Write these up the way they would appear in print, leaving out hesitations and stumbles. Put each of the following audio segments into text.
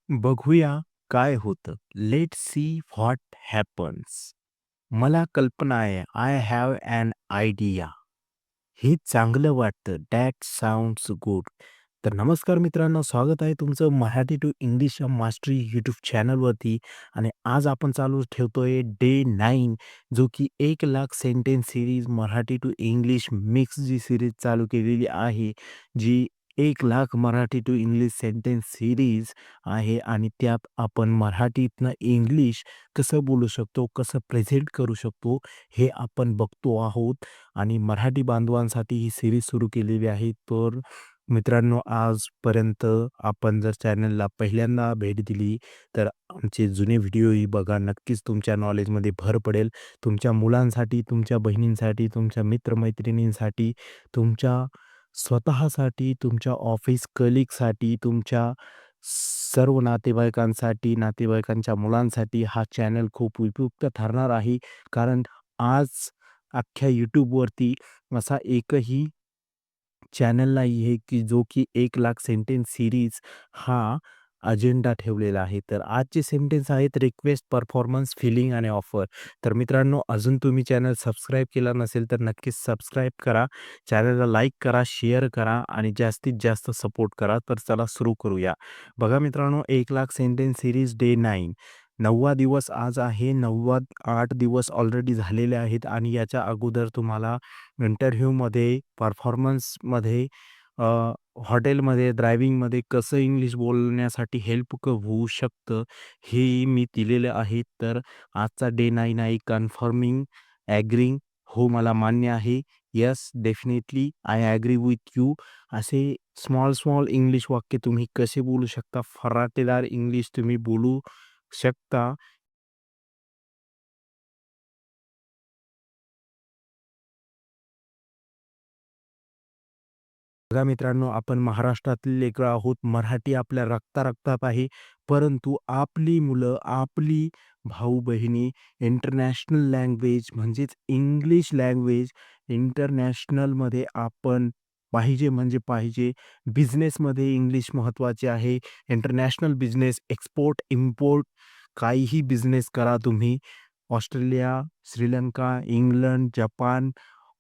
बघूया काय होतं. Let's see what happens. मला कल्पना आहे. I have an idea. हे चांगलं वाटतं. That sounds good. तर नमस्कार मित्रांनो, स्वागत आहे तुमचं Marathi to English mastery YouTube चॅनलवरती. आणि आज आपण चालू ठेवतोय डे 9, जो की 1,00,000 sentence series Marathi to English mix जी सीरीज चालू केलेली आहे, जी 1,00,000 Marathi to English sentence series आहे. आणि त्यात आपण मराठीतनं इंग्लिश कसं बोलू शकतो, कसं प्रेझेंट करू शकतो, हे आपण बघतो आहोत. आणि मराठी बांधवांसाठी ही सीरीज सुरू केलेली आहे. तर मित्रांनो, आजपर्यंत आपण जर चॅनलला पहिल्यांदा भेट दिली, तर आमचे जुने व्हिडिओही बघा. नक्कीच तुमच्या नॉलेजमध्ये भर पडेल. तुमच्या मुलांसाठी, तुमच्या बहिणींसाठी, तुमच्या मित्रमैत्रिणींसाठी, तुमच्या स्वतःसाठी, तुमच्या ऑफिस कलीगसाठी, तुमच्या सर्व नातेवाईकांसाठी, नातेवाईकांच्या मुलांसाठी हा चॅनल खूप उपयुक्त ठरणार आहे. कारण आज अख्ख्या YouTubeवरती असा एकही चॅनल नाही आहे, की जो की 1,00,000 सेंटेन्स सीरीज हा अजेंडा ठेवलेला आहे. तर आजचे सेंटेन्स आहेत रिक्वेस्ट, परफॉर्मन्स, फीलिंग आणि ऑफर. तर मित्रांनो, अजून तुम्ही चॅनल सबस्क्राईब केला नसेल तर नक्कीच सबस्क्राईब करा. चॅनलला लाईक करा, शेअर करा आणि जास्तीत जास्त सपोर्ट करा. तर चला सुरू करूया. बघा मित्रांनो, 1,00,000 सेंटेन्स सीरीज डे 9. 9वा दिवस आज आहे. 9वा 8 दिवस ऑलरेडी झालेले आहेत आणि याच्या अगोदर तुम्हाला इंटरव्ह्यूमध्ये, परफॉर्मन्समध्ये, अ, हॉटेलमध्ये, ड्रायव्हिंगमध्ये कसं इंग्लिश बोलण्यासाठी हेल्प होऊ शकतं, हेही मी दिलेलं आहे. तर आजचा डे 9 आहे. कन्फर्मिंग, ॲग्रीइंग, हो मला मान्य आहे. Yes, definitely I agree with you. असे स्मॉल इंग्लिश वाक्य तुम्ही कसे बोलू शकता, फराटेदार इंग्लिश तुम्ही बोलू शकता. बघा मित्रांनो, आपण महाराष्ट्रातील लेकरं आहोत. मराठी आपल्या रक्ता-रक्तात आहे. परंतु आपली मुलं, आपली भाऊ-बहिणी इंटरनॅशनल लँग्वेज म्हणजेच इंग्लिश लँग्वेज इंटरनॅशनलमध्ये आपण पाहिजे म्हणजे पाहिजे. बिझनेसमध्ये इंग्लिश महत्त्वाचे आहे. इंटरनॅशनल बिझनेस, एक्सपोर्ट, इम्पोर्ट काहीही बिझनेस करा तुम्ही. ऑस्ट्रेलिया, श्रीलंका, इंग्लंड, जपान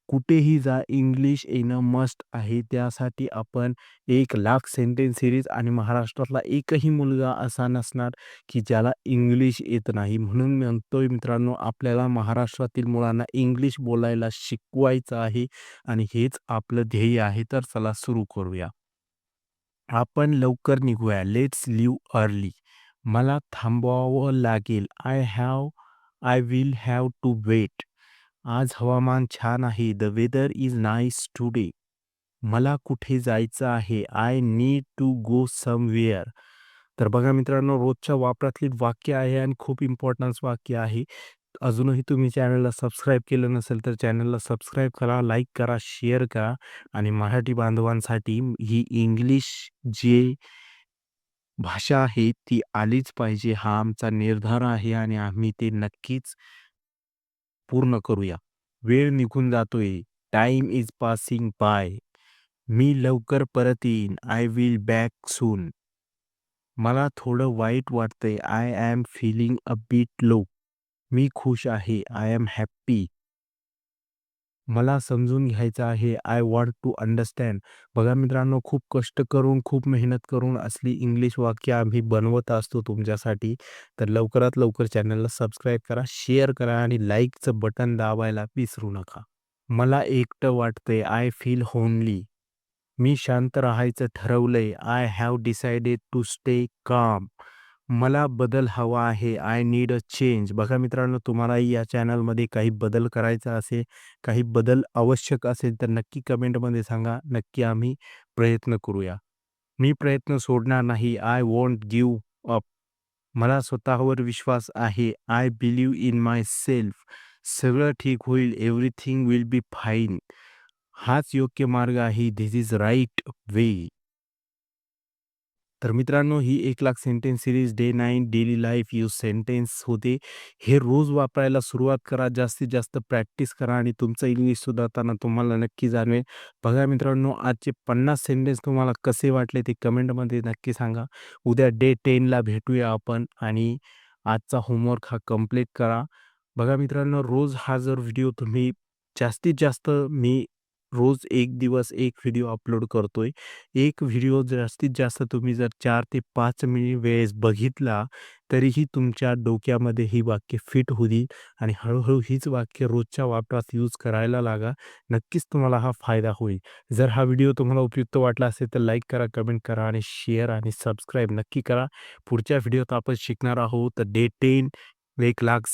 कुठेही जा, इंग्लिश येणं मस्ट आहे. त्यासाठी आपण 1,00,000 सेंटेन्स सीरीज आणि महाराष्ट्रातला एकही मुलगा असा नसणार, की ज्याला इंग्लिश येत नाही. म्हणून मी म्हणतोय मित्रांनो, आपल्याला महाराष्ट्रातील मुलांना इंग्लिश बोलायला शिकवायचं आहे आणि हेच आपलं ध्येय आहे. तर चला सुरू करूया. आपण लवकर निघूया. Let's leave early. मला थांबवावं लागेल. I will have to wait. आज हवामान छान आहे. The weather is nice today. मला कुठे जायचं आहे. I need to go somewhere. तर बघा मित्रांनो, रोजच्या वापरातली वाक्य आहे आणि खूप इम्पोर्टन्स वाक्य आहे. अजूनही तुम्ही चॅनलला सबस्क्राईब केलं नसेल तर चॅनलला सबस्क्राईब करा, लाईक करा, शेअर करा. आणि मराठी बांधवांसाठी ही इंग्लिश जे भाषा आहे ती आलीच पाहिजे, हा आमचा निर्धार आहे आणि आम्ही ते नक्कीच पूर्ण करूया. वेळ निघून जातोय. Time is passing by. मी लवकर परत येईन. I will back soon. मला थोडं वाईट वाटतंय. I am feeling a bit low. मी खुश आहे. I am happy. मला समजून घ्यायचं आहे. I want to understand. बघा मित्रांनो, खूप कष्ट करून, खूप मेहनत करून असली इंग्लिश वाक्य आम्ही बनवत असतो तुमच्यासाठी. तर लवकरात लवकर चॅनलला सबस्क्राईब करा, शेअर करा आणि लाईकचं बटन दाबायला विसरू नका. मला एकटं वाटतंय. I feel होनली. मी शांत राहायचं ठरवलंय. I have decided to stay calm. मला बदल हवा आहे. I need a change. बघा मित्रांनो, तुम्हालाही या चॅनलमध्ये काही बदल करायचा असेल, काही बदल आवश्यक असेल, तर नक्की कमेंटमध्ये सांगा. नक्की आम्ही प्रयत्न करूया. मी प्रयत्न सोडणार नाही. I won't give up. मला स्वतःवर विश्वास आहे. I believe in my self. सगळं ठीक होईल. Everything will be fine. हाच योग्य मार्ग आहे. This is right way. तर मित्रांनो, ही 1,00,000 sentence series day 9 daily life use sentence होते. हे रोज वापरायला सुरुवात करा. जास्तीत जास्त प्रॅक्टिस करा आणि तुमचं इंग्लिश सुधारताना तुम्हाला नक्की जाणवेल. बघा मित्रांनो, आजचे 50 सेंटेन्स तुम्हाला कसे वाटले ते कमेंटमध्ये नक्की सांगा. उद्या डे 10ला भेटूया आपण आणि आजचा होमवर्क हा कंप्लीट करा. बघा मित्रांनो, रोज हा जर व्हिडिओ तुम्ही जास्तीत जास्त मी रोज 1 दिवस 1 व्हिडिओ अपलोड करतोय. एक व्हिडिओ जास्तीत जास्त तुम्ही जर 4 ते 5 वेळेस बघितला, तरीही तुमच्या डोक्यामध्ये ही वाक्य फिट होईल आणि हळू हीच वाक्य रोजच्या वापरात यूज करायला लागा. नक्कीच तुम्हाला हा फायदा होईल. जर हा व्हिडिओ तुम्हाला उपयुक्त वाटला असेल, तर लाईक करा, कमेंट करा आणि शेअर आणि सबस्क्राईब नक्की करा. पुढच्या व्हिडिओत आपण शिकणार आहोत डे 10 1,00,000